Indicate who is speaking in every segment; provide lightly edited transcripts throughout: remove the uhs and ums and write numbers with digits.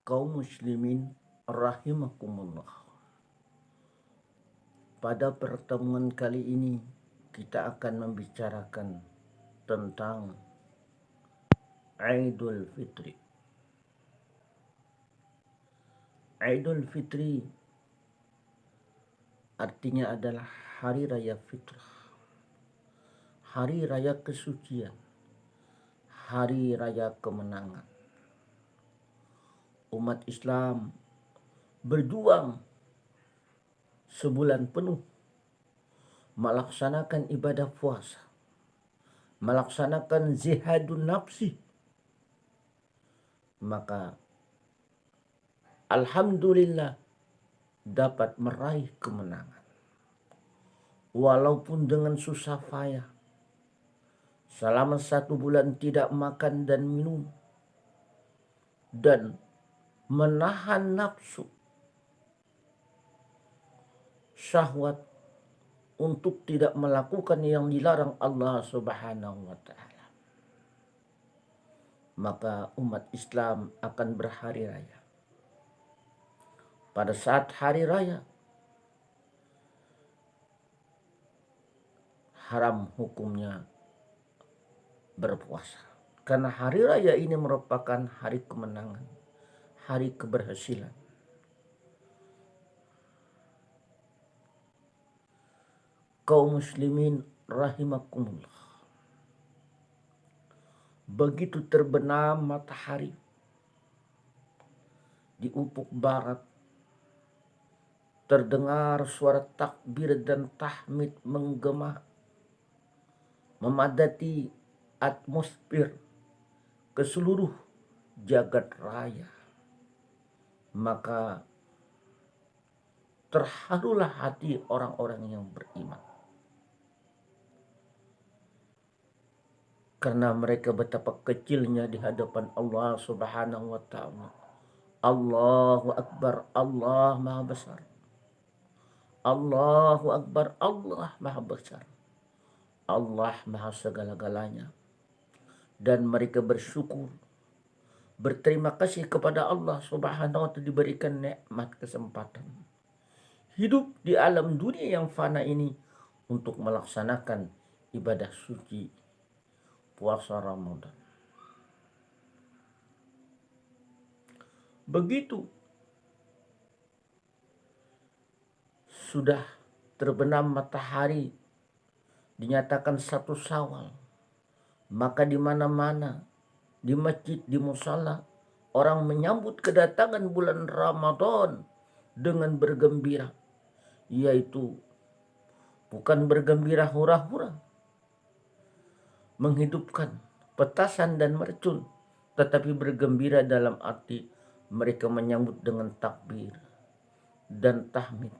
Speaker 1: Kaum muslimin rahimakumullah. Pada pertemuan kali ini kita akan membicarakan tentang Idul Fitri. Idul Fitri artinya adalah hari raya fitrah, hari raya kesucian, hari raya kemenangan. Umat Islam berjuang sebulan penuh melaksanakan ibadah puasa, melaksanakan zihadun nafsi. Maka alhamdulillah dapat meraih kemenangan. Walaupun dengan susah payah, selama 1 bulan tidak makan dan minum, dan menahan nafsu, syahwat untuk tidak melakukan yang dilarang Allah Subhanahu wa Ta'ala. Maka umat Islam akan berhari raya. Pada saat hari raya, haram hukumnya berpuasa. Karena hari raya ini merupakan hari kemenangan, hari keberhasilan. Kaum muslimin rahimakumullah. Begitu terbenam matahari di ufuk barat, terdengar suara takbir dan tahmid menggema, memadati atmosfer ke seluruh jagat raya. Maka terharulah hati orang-orang yang beriman. Karena mereka betapa kecilnya di hadapan Allah Subhanahu wa Ta'ala. Allahu Akbar, Allah Maha Besar. Allahu Akbar, Allah Maha Besar. Allah Maha segala-galanya. Dan mereka bersyukur, berterima kasih kepada Allah Subhanahu wa Ta'ala diberikan nikmat kesempatan hidup di alam dunia yang fana ini untuk melaksanakan ibadah suci puasa Ramadan. Begitu sudah terbenam matahari, dinyatakan 1 Syawal, maka di mana-mana, di masjid, di musala, orang menyambut kedatangan bulan Ramadan dengan bergembira, yaitu bukan bergembira hura-hura, menghidupkan petasan dan mercun, tetapi bergembira dalam arti mereka menyambut dengan takbir dan tahmid.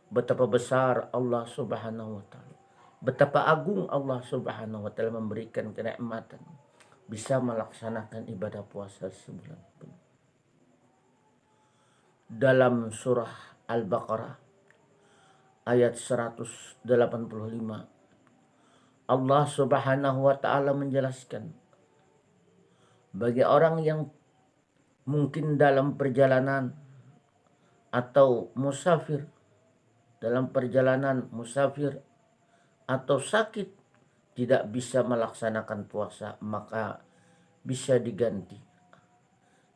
Speaker 1: Betapa besar Allah Subhanahu wa Ta'ala, betapa agung Allah Subhanahu wa Ta'ala memberikan kenikmatan bisa melaksanakan ibadah puasa sebulan penuh. Dalam surah Al-Baqarah ayat 185, Allah Subhanahu wa Ta'ala menjelaskan bagi orang yang mungkin dalam perjalanan atau musafir, dalam perjalanan musafir atau sakit tidak bisa melaksanakan puasa, maka bisa diganti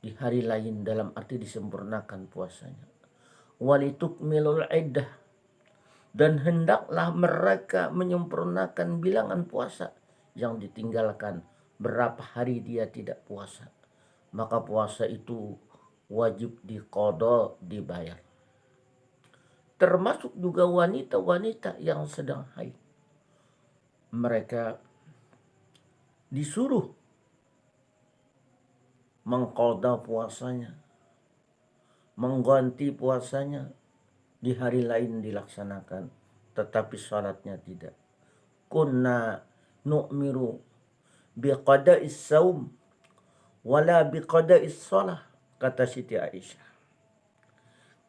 Speaker 1: di hari lain, dalam arti disempurnakan puasanya. Walitukmilul iddah, dan hendaklah mereka menyempurnakan bilangan puasa yang ditinggalkan berapa hari dia tidak puasa. Maka puasa itu wajib diqadha, dibayar. Termasuk juga wanita-wanita yang sedang haid. Mereka disuruh mengqadha puasanya, mengganti puasanya, di hari lain dilaksanakan, tetapi salatnya tidak. Kunna nu'miru biqada'is saum wala biqada'is salah, kata Siti Aisyah.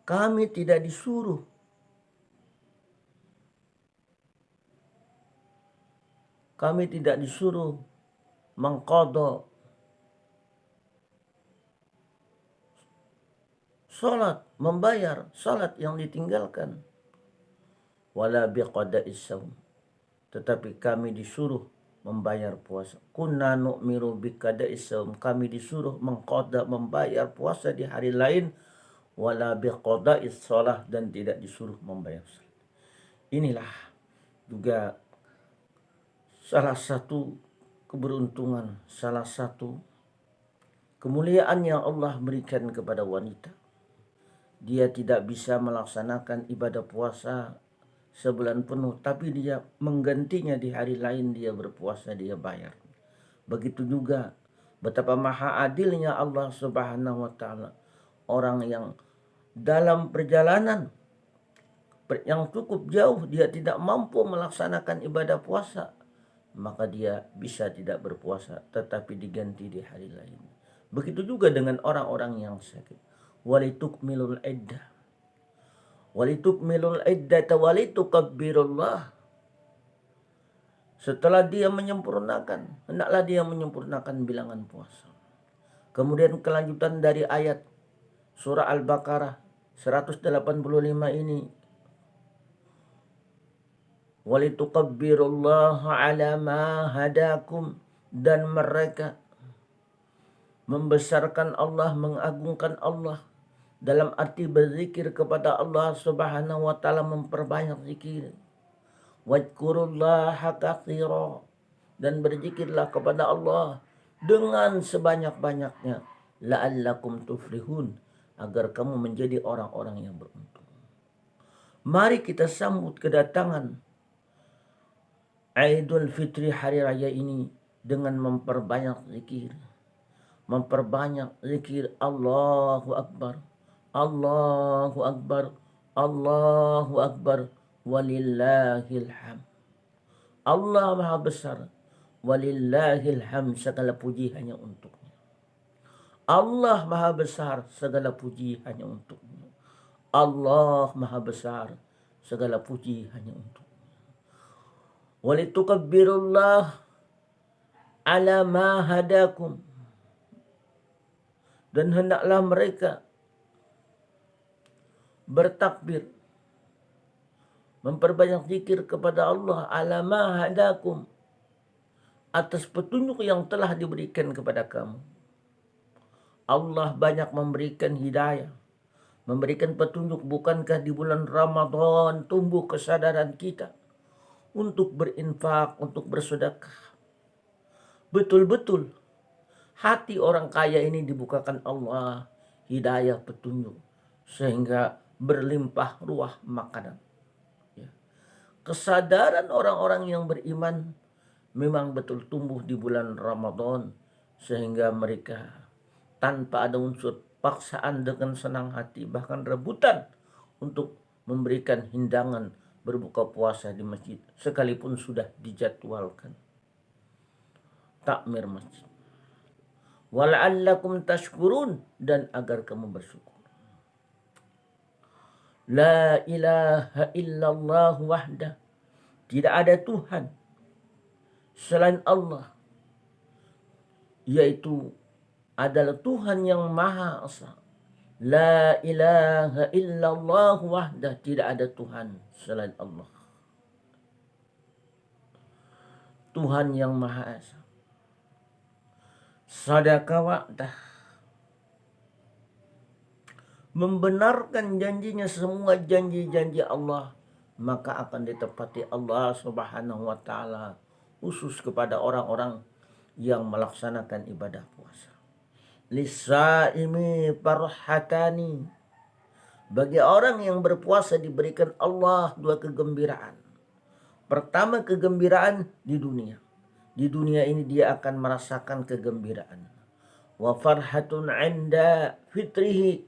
Speaker 1: Kami tidak disuruh mengqadha salat, membayar salat yang ditinggalkan. Wala biqada'is saum, tetapi kami disuruh membayar puasa. Kunna nu'miru biqada'is saum, kami disuruh mengqada, membayar puasa di hari lain. Wala biqada'is shalah, dan tidak disuruh membayar salat. Inilah juga salah satu keberuntungan, salah satu kemuliaan yang Allah berikan kepada wanita. Dia tidak bisa melaksanakan ibadah puasa sebulan penuh, tapi dia menggantinya di hari lain, dia berpuasa, dia bayar. Begitu juga betapa maha adilnya Allah Subhanahu wa taala. Orang yang dalam perjalanan yang cukup jauh dia tidak mampu melaksanakan ibadah puasa, maka dia bisa tidak berpuasa tetapi diganti di hari lain. Begitu juga dengan orang-orang yang sakit. Walitukmilul iddah, walitukmilul iddata walitukabbirullah. Setelah dia menyempurnakan, hendaklah dia menyempurnakan bilangan puasa. Kemudian kelanjutan dari ayat surah Al-Baqarah 185 ini, walitukabbirullaha ala ma hadakum, dan mereka membesarkan Allah, mengagungkan Allah dalam arti berzikir kepada Allah Subhanahu wa taala, memperbanyak zikir. Wadkurullaha katsira, dan berzikirlah kepada Allah dengan sebanyak-banyaknya. La'allakum tuflihun, agar kamu menjadi orang-orang yang beruntung. Mari kita sambut kedatangan Idul Fitri, hari raya ini, dengan memperbanyak zikir. Memperbanyak zikir Allahu Akbar, Allahu Akbar, Allahu Akbar, walillahil hamd. Allah Maha Besar, walillahil hamd, segala puji hanya untuknya. Allah Maha Besar, segala puji hanya untuknya. Allah Maha Besar, segala puji hanya untuknya. Walitukabbirullah ala ma hadakum, dan hendaklah mereka bertakbir, memperbanyak zikir kepada Allah ala ma hadakum, atas petunjuk yang telah diberikan kepada kamu. Allah banyak memberikan hidayah, memberikan petunjuk. Bukankah di bulan Ramadan tumbuh kesadaran kita untuk berinfak, untuk bersedekah? Betul-betul hati orang kaya ini dibukakan Allah hidayah, petunjuk, sehingga berlimpah ruah makanan. Ya. Kesadaran orang-orang yang beriman memang betul tumbuh di bulan Ramadan, sehingga mereka tanpa ada unsur paksaan, dengan senang hati, bahkan rebutan untuk memberikan hidangan berbuka puasa di masjid, sekalipun sudah dijadwalkan takmir masjid. Wala'allakum tashkurun, dan agar kamu bersyukur. La ilaha illallah wahdah, tidak ada Tuhan selain Allah, yaitu adalah Tuhan yang Maha Esa. La ilaha illallah wahdah, tidak ada Tuhan selain Allah. Tuhan yang Maha Esa. Sadaqa wa'dah, membenarkan janjinya, semua janji-janji Allah maka akan ditepati Allah Subhanahu wa taala, khusus kepada orang-orang yang melaksanakan ibadah puasa. Lisaimi farhatani, bagi orang yang berpuasa diberikan Allah dua kegembiraan. Pertama, kegembiraan di dunia. Di dunia ini dia akan merasakan kegembiraan. Wa farhatun 'inda fitrihi,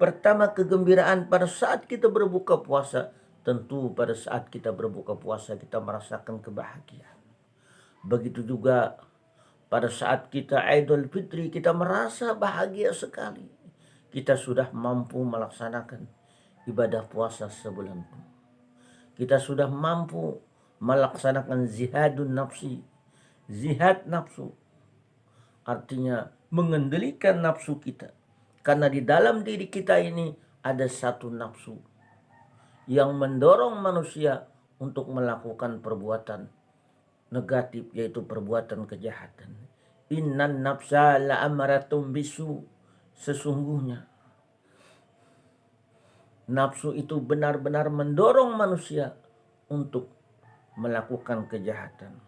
Speaker 1: pertama kegembiraan pada saat kita berbuka puasa. Tentu pada saat kita berbuka puasa kita merasakan kebahagiaan. Begitu juga pada saat kita Idul Fitri, kita merasa bahagia sekali. Kita sudah mampu melaksanakan ibadah puasa sebulan penuh. Kita sudah mampu melaksanakan zihadun nafsi. Zihad nafsu artinya mengendalikan nafsu kita. Karena di dalam diri kita ini ada satu nafsu yang mendorong manusia untuk melakukan perbuatan negatif, yaitu perbuatan kejahatan. Innan nafsa la'amaratum bisu. Sesungguhnya nafsu itu benar-benar mendorong manusia untuk melakukan kejahatan.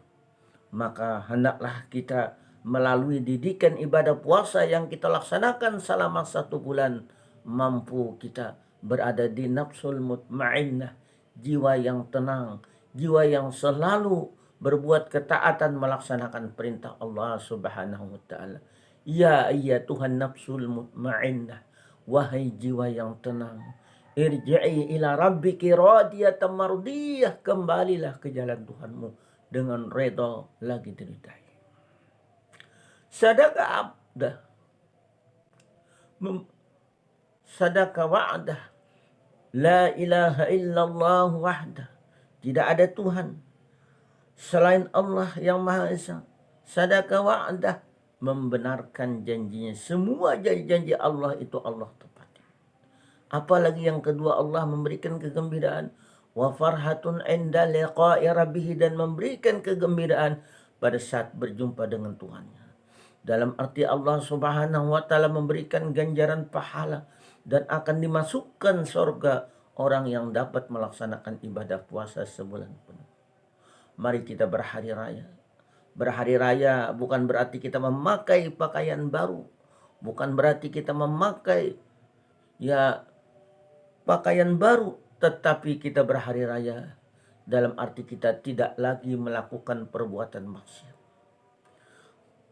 Speaker 1: Maka hendaklah kita melalui didikan ibadah puasa yang kita laksanakan selama 1 bulan, mampu kita berada di nafsul mutmainnah, jiwa yang tenang, jiwa yang selalu berbuat ketaatan melaksanakan perintah Allah Subhanahu wa taala. Ya Tuhan nafsul mutmainnah, wahai jiwa yang tenang, irji'i ila rabbiki radiyatan mardiyah, kembalilah ke jalan Tuhanmu dengan redha lagi diridai. Sadaka abdah, sadaka wa'dah, la ilaha illallah wahdah, tidak ada Tuhan selain Allah yang Maha Esa. Sadaka wa'dah, membenarkan janjinya. Semua janji-janji Allah itu Allah tepati. Apalagi yang kedua, Allah memberikan kegembiraan. Wa farhatun inda liqa'i rabbih, dan memberikan kegembiraan pada saat berjumpa dengan Tuhannya. Dalam arti Allah Subhanahu wa taala memberikan ganjaran pahala dan akan dimasukkan surga orang yang dapat melaksanakan ibadah puasa sebulan penuh. Mari kita berhari raya. Berhari raya bukan berarti kita memakai pakaian baru, bukan berarti kita memakai pakaian baru, tetapi kita berhari raya dalam arti kita tidak lagi melakukan perbuatan maksiat.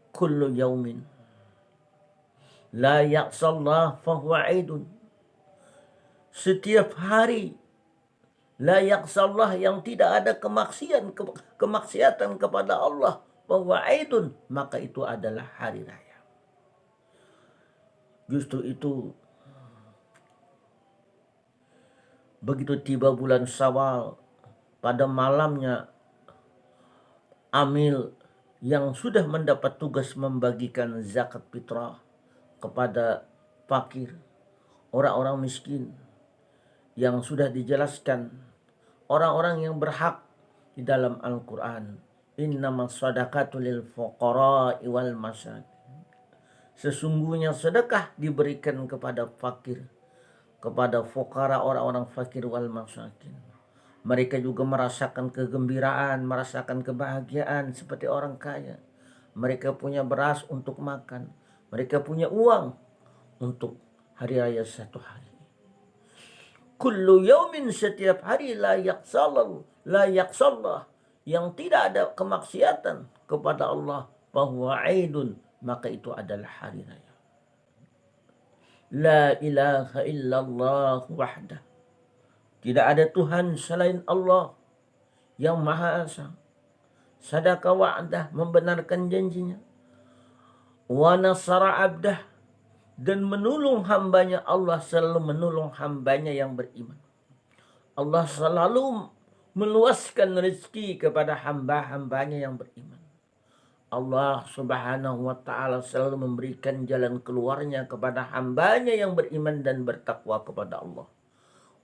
Speaker 1: Kullu yaumin la ya'sallah fahuwa aidun. Setiap hari la ya'sallah, yang tidak ada kemaksiatan kepada Allah, bahwa aidun, maka itu adalah hari raya. Justru itu begitu tiba bulan Syawal, pada malamnya amil yang sudah mendapat tugas membagikan zakat fitrah kepada fakir, orang-orang miskin yang sudah dijelaskan, orang-orang yang berhak di dalam Al-Quran. Innamas sadaqatu lil fuqara'i wal masakin. Sesungguhnya sedekah diberikan kepada fakir, kepada fuqara, orang-orang fakir, wal masakin. Mereka juga merasakan kegembiraan, merasakan kebahagiaan seperti orang kaya. Mereka punya beras untuk makan, mereka punya uang untuk hari raya satu hari. Kullu yaumin, setiap hari, la yaqsallah, yang tidak ada kemaksiatan kepada Allah, bahwa aidun, maka itu adalah hari raya. La ilaha illallah wahdah, tidak ada Tuhan selain Allah yang Maha Esa. Sadaka wa'dah, membenarkan janjinya. Wa nasara abdah, dan menolong hambanya. Allah selalu menolong hambanya yang beriman. Allah selalu meluaskan rezeki kepada hamba-hambanya yang beriman. Allah Subhanahu wa ta'ala selalu memberikan jalan keluarnya kepada hambanya yang beriman dan bertakwa kepada Allah.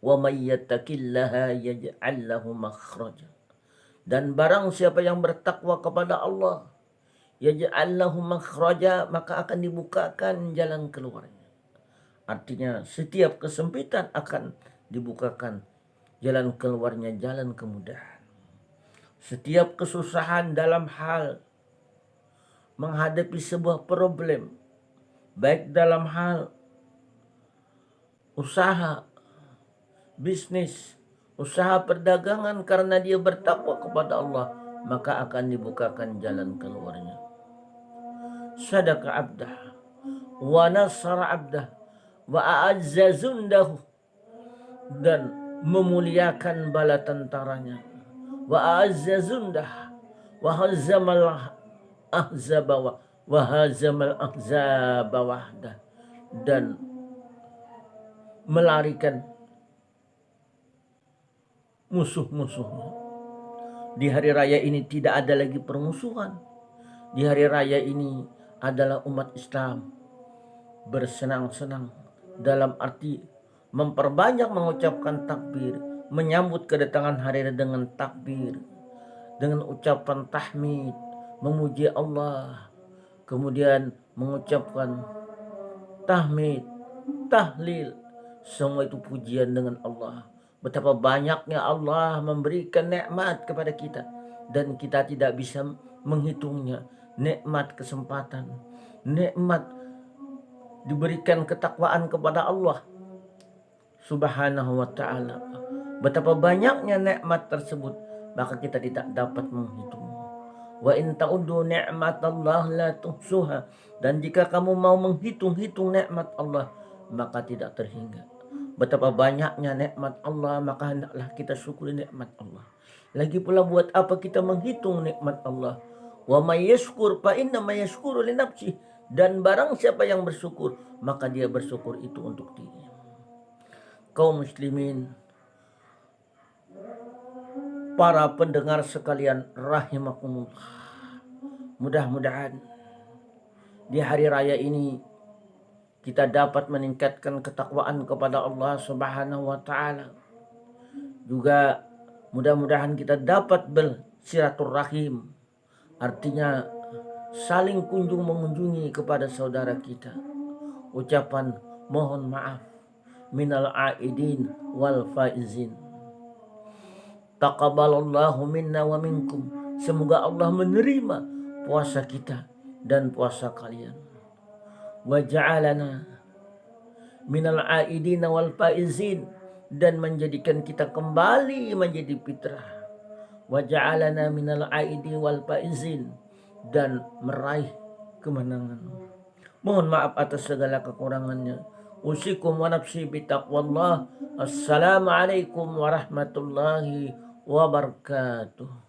Speaker 1: Wa may yattaqillaha yaj'al lahu makhraja. Dan barang siapa yang bertakwa kepada Allah, yaj'al lahu makhraja, maka akan dibukakan jalan keluarnya. Artinya setiap kesempitan akan dibukakan jalan keluarnya, jalan kemudahan. Setiap kesusahan dalam hal menghadapi sebuah problem, baik dalam hal usaha, bisnis, usaha perdagangan, karena dia bertakwa kepada Allah, maka akan dibukakan jalan keluarnya. Sadaka abdah, wa nasara abdah, wa a'azza zundahu, dan memuliakan bala tentaranya. Wa a'azza zundah, wa hazamal ahzaba, wa hazamal ahzaba wahdah, dan melarikan musuh-musuhnya. Di hari raya ini tidak ada lagi permusuhan. Di hari raya ini adalah umat Islam bersenang-senang dalam arti memperbanyak mengucapkan takbir, menyambut kedatangan hari raya dengan takbir, dengan ucapan tahmid, memuji Allah, kemudian mengucapkan tahmid, tahlil, semua itu pujian dengan Allah. Betapa banyaknya Allah memberikan nikmat kepada kita dan kita tidak bisa menghitungnya. Nikmat kesempatan, nikmat diberikan ketakwaan kepada Allah Subhanahu wa ta'ala. Betapa banyaknya nikmat tersebut, maka kita tidak dapat menghitung. Wa in ta'uddu ni'matallah la tuhsuha. Dan jika kamu mau menghitung-hitung nikmat Allah, maka tidak terhingga. Betapa banyaknya nikmat Allah, maka hendaklah kita syukuri nikmat Allah. Lagi pula buat apa kita menghitung nikmat Allah? Wa may yashkur fa inna ma yashkuru li nafsihi. Dan barang siapa yang bersyukur, maka dia bersyukur itu untuk dirinya. Kaum muslimin, para pendengar sekalian rahimakumullah. Mudah-mudahan di hari raya ini kita dapat meningkatkan ketakwaan kepada Allah Subhanahu wa ta'ala. Juga mudah-mudahan kita dapat bersilaturahim, artinya saling kunjung mengunjungi kepada saudara kita. Ucapan mohon maaf minal aidin wal faizin. Taqabbalallahu minna wa minkum. Semoga Allah menerima puasa kita dan puasa kalian. Wa ja'alana minal aidin wal faizin, dan menjadikan kita kembali menjadi fitrah. Wa ja'alana minal aidin wal faizin, dan meraih kemenangan. Mohon maaf atas segala kekurangannya. Usikum wa nafsi bitaqwallah. Assalamualaikum warahmatullahi wabarakatuh.